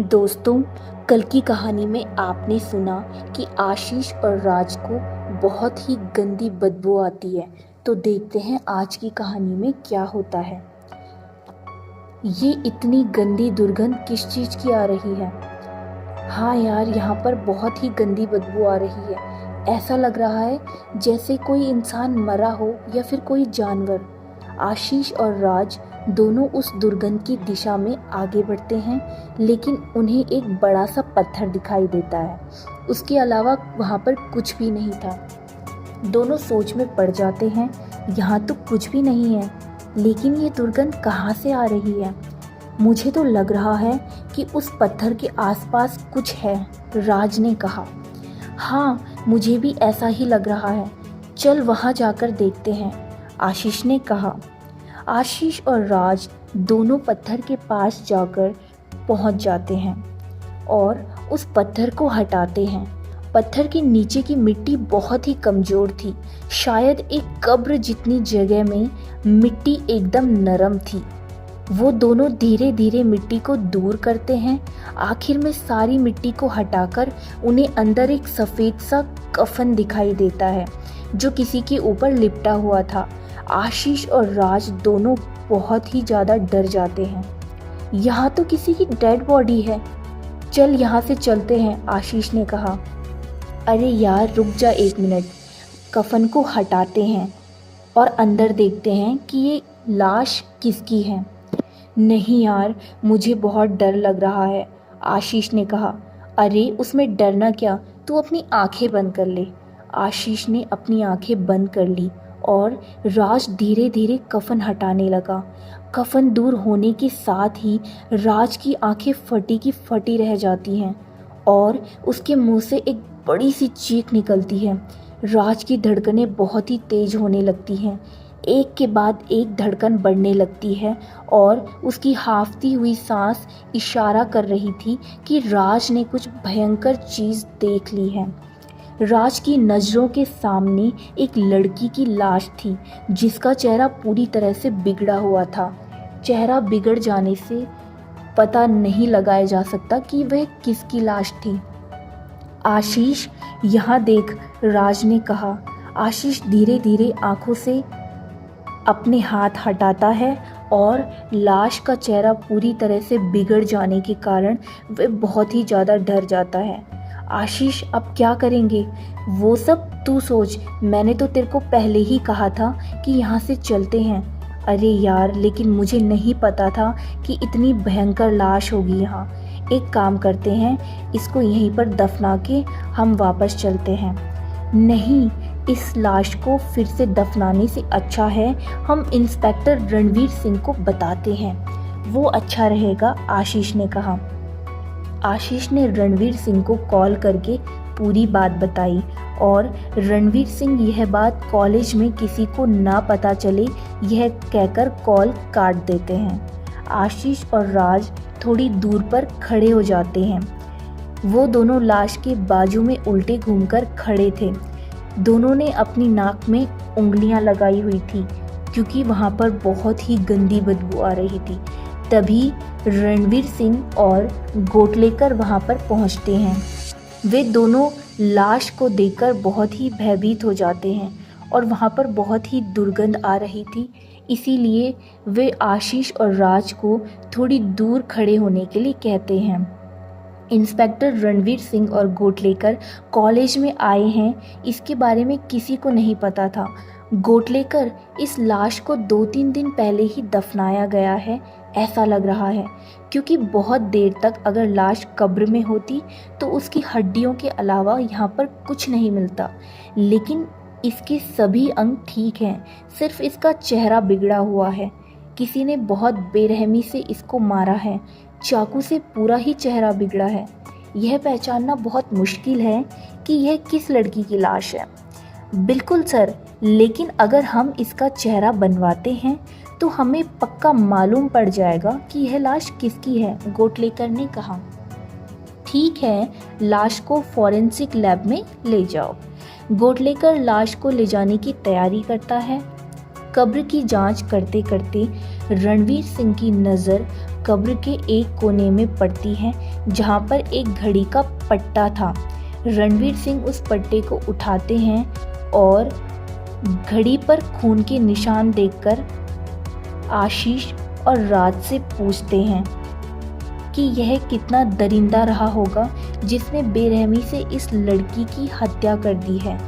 दोस्तों, कल की कहानी में आपने सुना कि आशीष और राज को बहुत ही गंदी बदबू आती है। तो देखते हैं आज की कहानी में क्या होता है। ये इतनी गंदी दुर्गंध किस चीज़ की आ रही है? हाँ यार, यहाँ पर बहुत ही गंदी बदबू आ रही है। ऐसा लग रहा है जैसे कोई इंसान मरा हो या फिर कोई जानवर। आशीष और राज दोनों उस दुर्गंध की दिशा में आगे बढ़ते हैं, लेकिन उन्हें एक बड़ा सा पत्थर दिखाई देता है। उसके अलावा वहाँ पर कुछ भी नहीं था। दोनों सोच में पड़ जाते हैं, यहाँ तो कुछ भी नहीं है, लेकिन ये दुर्गंध कहाँ से आ रही है? मुझे तो लग रहा है कि उस पत्थर के आसपास कुछ है, राज ने कहा। हाँ, मुझे भी ऐसा ही लग रहा है, चल वहाँ जाकर देखते हैं, आशीष ने कहा। आशीष और राज दोनों पत्थर के पास जाकर पहुंच जाते हैं और उस पत्थर को हटाते हैं। पत्थर के नीचे की मिट्टी बहुत ही कमज़ोर थी। शायद एक कब्र जितनी जगह में मिट्टी एकदम नरम थी। वो दोनों धीरे धीरे मिट्टी को दूर करते हैं। आखिर में सारी मिट्टी को हटाकर उन्हें अंदर एक सफ़ेद सा कफन दिखाई देता है जो किसी के ऊपर लिपटा हुआ था। आशीष और राज दोनों बहुत ही ज़्यादा डर जाते हैं। यहाँ तो किसी की डेड बॉडी है, चल यहाँ से चलते हैं, आशीष ने कहा। अरे यार रुक जा एक मिनट। कफन को हटाते हैं और अंदर देखते हैं कि ये लाश किसकी है। नहीं यार, मुझे बहुत डर लग रहा है, आशीष ने कहा। अरे उसमें डरना क्या, तू अपनी आंखें बंद कर ले। आशीष ने अपनी आंखें बंद कर ली और राज धीरे धीरे कफन हटाने लगा। कफन दूर होने के साथ ही राज की आंखें फटी की फटी रह जाती हैं और उसके मुंह से एक बड़ी सी चीख निकलती है। राज की धड़कनें बहुत ही तेज होने लगती हैं। एक के बाद एक धड़कन बढ़ने लगती है और उसकी हांफती हुई सांस इशारा कर रही थी कि राज ने कुछ भयंकर चीज़ देख ली है। राज की नज़रों के सामने एक लड़की की लाश थी जिसका चेहरा पूरी तरह से बिगड़ा हुआ था। चेहरा बिगड़ जाने से पता नहीं लगाया जा सकता कि वह किसकी लाश थी। आशीष यहाँ देख, राज ने कहा। आशीष धीरे धीरे आंखों से अपने हाथ हटाता है और लाश का चेहरा पूरी तरह से बिगड़ जाने के कारण वह बहुत ही ज़्यादा डर जाता है। आशीष अब क्या करेंगे? वो सब तू सोच, मैंने तो तेरे को पहले ही कहा था कि यहाँ से चलते हैं। अरे यार, लेकिन मुझे नहीं पता था कि इतनी भयंकर लाश होगी यहाँ। एक काम करते हैं, इसको यहीं पर दफना के हम वापस चलते हैं। नहीं, इस लाश को फिर से दफनाने से अच्छा है हम इंस्पेक्टर रणवीर सिंह को बताते हैं, वो अच्छा रहेगा, आशीष ने कहा। आशीष ने रणवीर सिंह को कॉल करके पूरी बात बताई और रणवीर सिंह यह बात कॉलेज में किसी को ना पता चले यह कहकर कॉल काट देते हैं। आशीष और राज थोड़ी दूर पर खड़े हो जाते हैं। वो दोनों लाश के बाजू में उल्टे घूमकर खड़े थे। दोनों ने अपनी नाक में उंगलियां लगाई हुई थी क्योंकि वहाँ पर बहुत ही गंदी बदबू आ रही थी। तभी रणवीर सिंह और गोटलेकर वहाँ पर पहुँचते हैं। वे दोनों लाश को देखकर बहुत ही भयभीत हो जाते हैं और वहाँ पर बहुत ही दुर्गंध आ रही थी, इसीलिए वे आशीष और राज को थोड़ी दूर खड़े होने के लिए कहते हैं। इंस्पेक्टर रणवीर सिंह और गोटलेकर कॉलेज में आए हैं, इसके बारे में किसी को नहीं पता था। गोटलेकर, इस लाश को 2-3 दिन पहले ही दफनाया गया है, ऐसा लग रहा है, क्योंकि बहुत देर तक अगर लाश कब्र में होती तो उसकी हड्डियों के अलावा यहाँ पर कुछ नहीं मिलता, लेकिन इसके सभी अंग ठीक हैं, सिर्फ इसका चेहरा बिगड़ा हुआ है। किसी ने बहुत बेरहमी से इसको मारा है, चाकू से पूरा ही चेहरा बिगड़ा है। यह पहचानना बहुत मुश्किल है कि यह किस लड़की की लाश है। बिल्कुल सर, लेकिन अगर हम इसका चेहरा बनवाते हैं तो हमें पक्का मालूम पड़ जाएगा कि यह लाश किसकी है, गोटलेकर ने कहा। ठीक है, लाश को फॉरेंसिक लैब में ले जाओ। गोटलेकर लाश को ले जाने की तैयारी करता है। कब्र की जांच करते करते रणवीर सिंह की नज़र कब्र के एक कोने में पड़ती है जहां पर एक घड़ी का पट्टा था। रणवीर सिंह उस पट्टे को उठाते हैं और घड़ी पर खून के निशान देखकर आशीष और राज से पूछते हैं कि यह कितना दरिंदा रहा होगा जिसने बेरहमी से इस लड़की की हत्या कर दी है।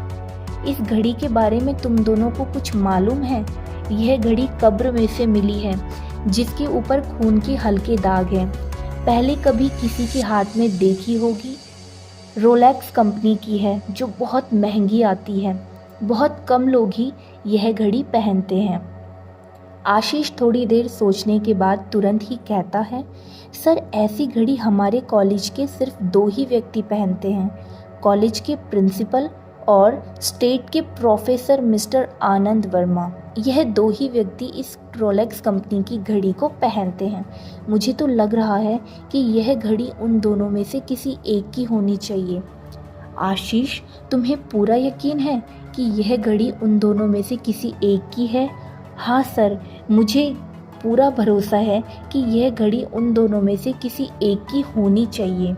इस घड़ी के बारे में तुम दोनों को कुछ मालूम है? यह घड़ी कब्र में से मिली है जिसके ऊपर खून के हल्के दाग हैं। पहले कभी किसी के हाथ में देखी होगी। रोलेक्स कंपनी की है जो बहुत महंगी आती है। बहुत कम लोग ही यह घड़ी पहनते हैं। आशीष थोड़ी देर सोचने के बाद तुरंत ही कहता है, सर ऐसी घड़ी हमारे कॉलेज के सिर्फ 2 ही व्यक्ति पहनते हैं, कॉलेज के प्रिंसिपल और स्टेट के प्रोफेसर मिस्टर आनंद वर्मा। यह 2 ही व्यक्ति इस रोलेक्स कंपनी की घड़ी को पहनते हैं। मुझे तो लग रहा है कि यह घड़ी उन दोनों में से किसी एक की होनी चाहिए। आशीष, तुम्हें पूरा यकीन है कि यह घड़ी उन दोनों में से किसी एक की है? हाँ सर, मुझे पूरा भरोसा है कि यह घड़ी उन दोनों में से किसी एक की होनी चाहिए।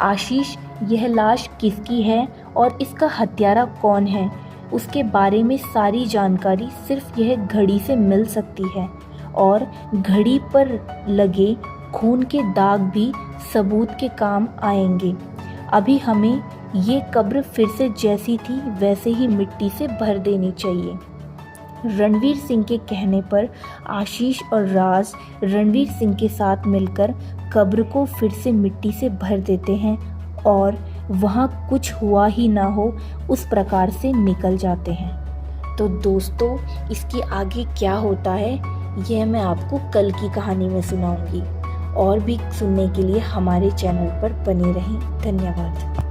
आशीष, यह लाश किसकी है और इसका हत्यारा कौन है? उसके बारे में सारी जानकारी सिर्फ यह घड़ी से मिल सकती है और घड़ी पर लगे खून के दाग भी सबूत के काम आएंगे। अभी हमें ये कब्र फिर से जैसी थी वैसे ही मिट्टी से भर देनी चाहिए। रणवीर सिंह के कहने पर आशीष और राज रणवीर सिंह के साथ मिलकर कब्र को फिर से मिट्टी से भर देते हैं और वहाँ कुछ हुआ ही ना हो उस प्रकार से निकल जाते हैं। तो दोस्तों, इसके आगे क्या होता है यह मैं आपको कल की कहानी में सुनाऊंगी। और भी सुनने के लिए हमारे चैनल पर बने रहें। धन्यवाद।